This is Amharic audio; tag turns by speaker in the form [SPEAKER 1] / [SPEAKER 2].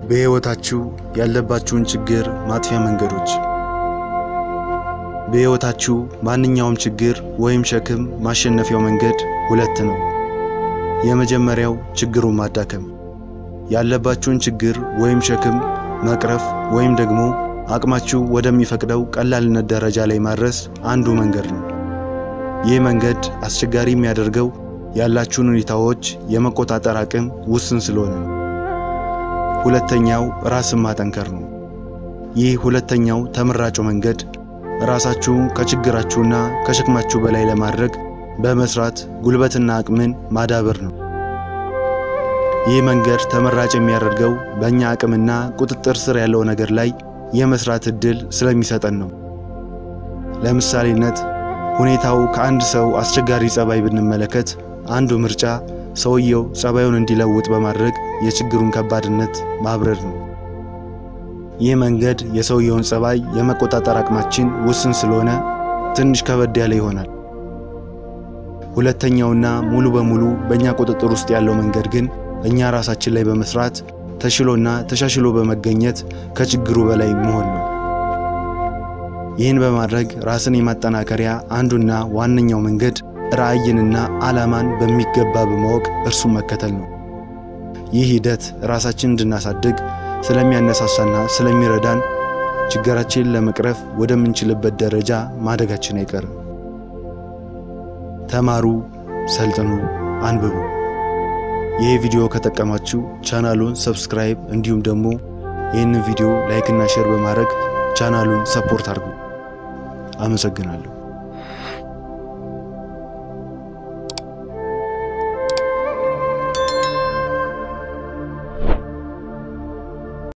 [SPEAKER 1] በሕይወታችሁ ያለባችሁን ችግር ማጥፊያ መንገዶች። በሕይወታችሁ ማንኛውም ችግር ወይም ሸክም ማሸነፊያው መንገድ ሁለት ነው። የመጀመሪያው ችግሩን ማዳከም፣ ያለባችሁን ችግር ወይም ሸክም መቅረፍ ወይም ደግሞ አቅማችሁ ወደሚፈቅደው ቀላልነት ደረጃ ላይ ማድረስ አንዱ መንገድ ነው። ይህ መንገድ አስቸጋሪ የሚያደርገው ያላችሁን ሁኔታዎች የመቆጣጠር አቅም ውስን ስለሆነ ነው። ሁለተኛው ራስን ማጠንከር ነው። ይህ ሁለተኛው ተመራጩ መንገድ ራሳችሁን ከችግራችሁና ከሸክማችሁ በላይ ለማድረግ በመስራት ጉልበትና አቅምን ማዳበር ነው። ይህ መንገድ ተመራጭ የሚያደርገው በእኛ አቅምና ቁጥጥር ስር ያለው ነገር ላይ የመስራት እድል ስለሚሰጠን ነው። ለምሳሌነት ሁኔታው ከአንድ ሰው አስቸጋሪ ጸባይ ብንመለከት አንዱ ምርጫ ሰውየው ጸባዩን እንዲለውጥ በማድረግ የችግሩን ከባድነት ማብረድ ነው። ይህ መንገድ የሰውየውን ጸባይ የመቆጣጠር አቅማችን ውስን ስለሆነ ትንሽ ከበድ ያለ ይሆናል። ሁለተኛውና ሙሉ በሙሉ በእኛ ቁጥጥር ውስጥ ያለው መንገድ ግን እኛ ራሳችን ላይ በመስራት ተሽሎና ተሻሽሎ በመገኘት ከችግሩ በላይ መሆን ነው። ይህን በማድረግ ራስን የማጠናከሪያ አንዱና ዋነኛው መንገድ ራዕይንና ዓላማን በሚገባ በማወቅ እርሱን መከተል ነው። ይህ ሂደት ራሳችንን እንድናሳድግ ስለሚያነሳሳና ስለሚረዳን ችግራችንን ለመቅረፍ ወደምንችልበት ደረጃ ማደጋችን አይቀርም። ተማሩ፣ ሰልጥኑ፣ አንብቡ። ይህ ቪዲዮ ከጠቀማችሁ ቻናሉን ሰብስክራይብ እንዲሁም ደግሞ ይህንን ቪዲዮ ላይክ እና ሼር በማድረግ ቻናሉን ሰፖርት አድርጉ። አመሰግናለሁ።